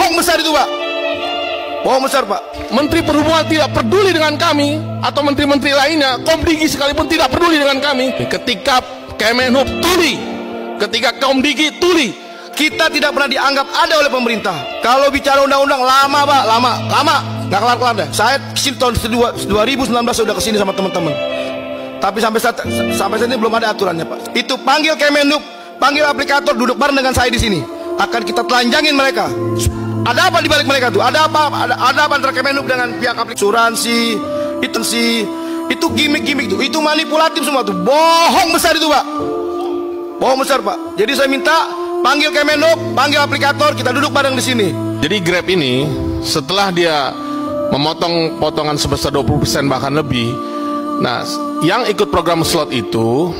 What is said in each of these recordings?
Bohong besar itu, Pak. Bohong besar, Pak. Menteri Perhubungan tidak peduli dengan kami, atau menteri-menteri lainnya, Komdigi sekalipun tidak peduli dengan kami. Ketika Kemenhub tuli, ketika Komdigi tuli, kita tidak pernah dianggap ada oleh pemerintah. Kalau bicara undang-undang lama, Pak, lama, nggak kelar-kelar deh. Saya kesini tahun 2019 sudah kesini sama teman-teman. Tapi sampai saat ini belum ada aturannya, Pak. Itu panggil Kemenhub, panggil aplikator, duduk bareng dengan saya di sini. Akan kita telanjangin mereka. Ada apa di balik mereka tuh? Ada apa antara Kemenhub dengan pihak aplikasi? Itu gimmick tuh. Itu manipulatif semua tuh. Bohong besar itu, Pak. Bohong besar, Pak. Jadi saya minta panggil Kemenhub, panggil aplikator, kita duduk bareng di sini. Jadi Grab ini setelah dia memotong potongan sebesar 20% bahkan lebih, nah yang ikut program slot itu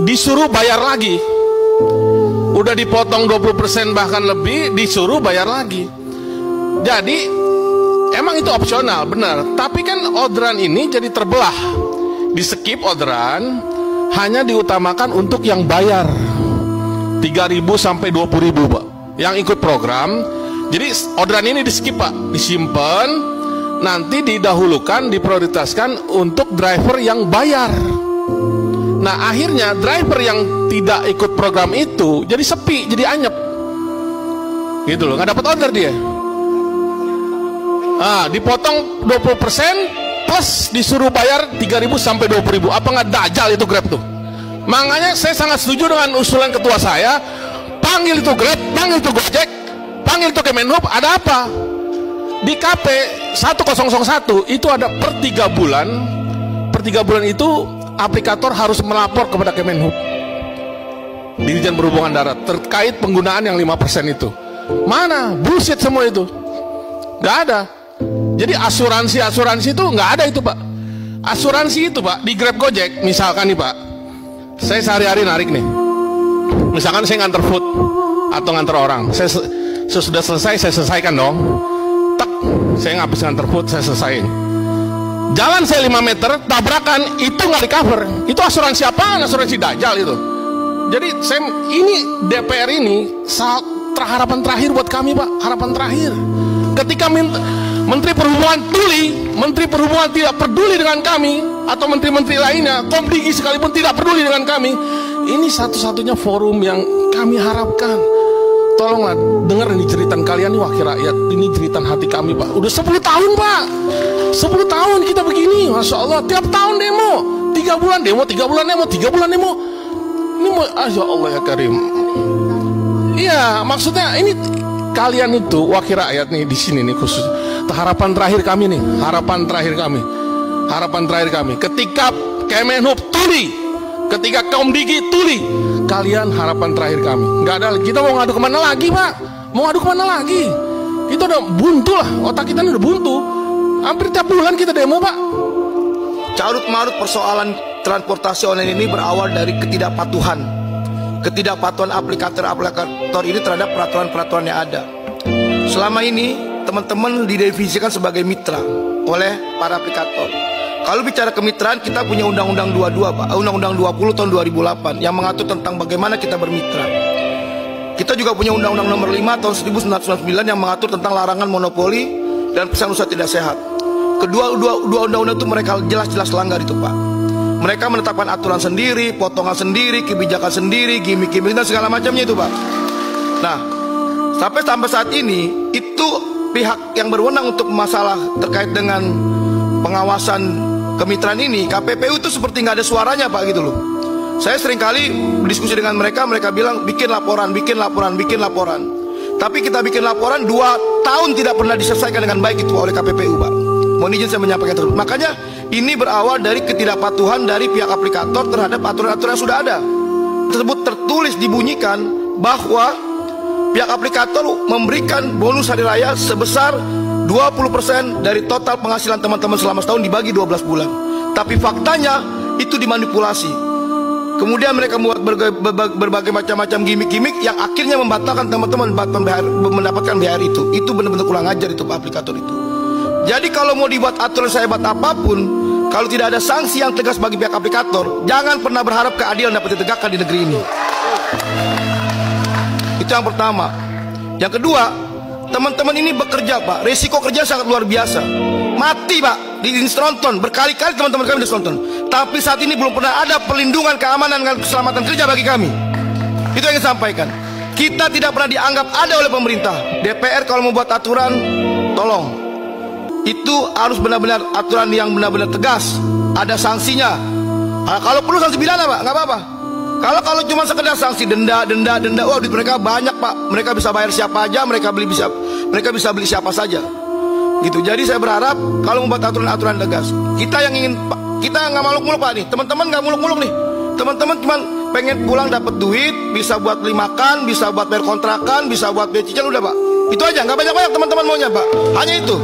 disuruh bayar lagi. Udah dipotong 20% bahkan lebih, disuruh bayar lagi. Jadi emang itu opsional, benar. Tapi kan orderan ini jadi terbelah. Di skip orderan, hanya diutamakan untuk yang bayar 3.000 sampai 20.000, Pak. Yang ikut program. Jadi orderan ini di skip, Pak. Disimpan, nanti didahulukan, diprioritaskan untuk driver yang bayar. Nah akhirnya driver yang tidak ikut program itu jadi sepi, jadi anyep gitu loh, nggak dapat order dia. Dipotong 20% plus disuruh bayar 3.000 sampai 20.000. Apa nggak dajal itu Grab tuh? Makanya saya sangat setuju dengan usulan ketua saya, panggil itu Grab, panggil itu Gojek, panggil itu Kemenhub. Ada apa? Di KP 1001 itu ada per 3 bulan. Per 3 bulan itu aplikator harus melapor kepada Kemenhub, Dirjen Perhubungan Darat, terkait penggunaan yang 5% itu. Mana? Bullshit semua itu. Nggak ada. Jadi asuransi itu nggak ada itu, Pak. Asuransi itu, Pak, di Grab Gojek misalkan nih, Pak, saya sehari-hari narik nih, misalkan saya nganter food atau nganter orang, saya sesudah selesai saya selesaikan dong. Tak, saya ngabis nganter food, saya selesaiin. Jalan saya 5 meter, tabrakan, itu nggak di cover. Itu asuransi apaan? Asuransi dajal itu. Jadi ini DPR ini harapan terakhir buat kami, Pak. Harapan terakhir. Ketika Menteri Perhubungan tuli, Menteri Perhubungan tidak peduli dengan kami, atau menteri-menteri lainnya, Komdigi sekalipun tidak peduli dengan kami. Ini satu-satunya forum yang kami harapkan. Tolonglah dengar ini jeritan kalian nih, wakil rakyat. Ini jeritan hati kami, Pak. Udah 10 tahun, Pak. 10 tahun kita begini, Masya Allah. Tiap tahun demo, 3 bulan demo, 3 bulan demo, 3 bulan demo. Ini Masya Allah ya Karim. Iya, maksudnya ini kalian itu wakil rakyat nih di sini nih khusus. Harapan terakhir kami nih, harapan terakhir kami. Ketika Kemenhub tuli, ketika Komdigi tuli, kalian harapan terakhir kami. Nggak ada, kita mau ngadu kemana lagi, Pak? Mau ngadu kemana lagi? Kita udah buntu lah, otak kita ini udah buntu. Hampir tiap bulan kita demo, Pak. Carut marut persoalan transportasi online ini berawal dari ketidakpatuhan aplikator ini terhadap peraturan-peraturan yang ada. Selama ini teman-teman didefinisikan sebagai mitra oleh para aplikator. Kalau bicara kemitraan, kita punya Undang-Undang 22, Pak, Undang-Undang 20 tahun 2008 yang mengatur tentang bagaimana kita bermitra. Kita juga punya Undang-Undang nomor 5 tahun 1999 yang mengatur tentang larangan monopoli dan pesan usaha tidak sehat. Kedua undang-undang itu mereka jelas-jelas langgar itu, Pak. Mereka menetapkan aturan sendiri, potongan sendiri, kebijakan sendiri, gimmick-gimmick dan segala macamnya itu, Pak. Nah, sampai saat ini itu pihak yang berwenang untuk masalah terkait dengan pengawasan kemitraan ini, KPPU itu seperti nggak ada suaranya, Pak, gitu loh. Saya seringkali berdiskusi dengan mereka bilang bikin laporan. Tapi kita bikin laporan 2 tahun tidak pernah diselesaikan dengan baik itu oleh KPPU, Pak. Mohon izin saya menyampaikan tersebut. Makanya ini berawal dari ketidakpatuhan dari pihak aplikator terhadap aturan-aturan yang sudah ada. Tersebut tertulis dibunyikan bahwa pihak aplikator memberikan bonus hari raya sebesar 20% dari total penghasilan teman-teman selama setahun dibagi 12 bulan. Tapi faktanya itu dimanipulasi. Kemudian mereka membuat berbagai macam-macam gimmick-gimmick yang akhirnya membatalkan teman-teman mendapatkan BHR itu. Itu benar-benar kurang ajar itu, Pak, aplikator itu. Jadi kalau mau dibuat aturan sehebat apapun, kalau tidak ada sanksi yang tegas bagi pihak aplikator, jangan pernah berharap keadilan dapat ditegakkan di negeri ini. Itu yang pertama. Yang kedua, Teman-teman ini bekerja Pak, resiko kerja sangat luar biasa. Mati Pak, di Instronton, berkali-kali teman-teman kami di Instronton. Tapi saat ini belum pernah ada perlindungan, keamanan, dan keselamatan kerja bagi kami. Itu yang saya sampaikan. Kita tidak pernah dianggap ada oleh pemerintah. DPR kalau membuat aturan, tolong, itu harus benar-benar aturan yang benar-benar tegas, ada sanksinya. Kalau perlu sanksi pidana Pak, nggak apa-apa. Kalau cuma sekedar sanksi denda, wah duit mereka banyak Pak. Mereka bisa bayar siapa aja, mereka bisa beli siapa saja. Gitu. Jadi saya berharap kalau membuat aturan-aturan tegas, kita yang ingin, kita nggak muluk-muluk Pak nih. Teman-teman nggak muluk-muluk nih. Teman-teman cuma pengen pulang dapat duit, bisa buat beli makan, bisa buat bayar kontrakan, bisa buat bayar cicilan, udah Pak. Itu aja, nggak banyak-banyak teman-teman maunya Pak. Hanya itu.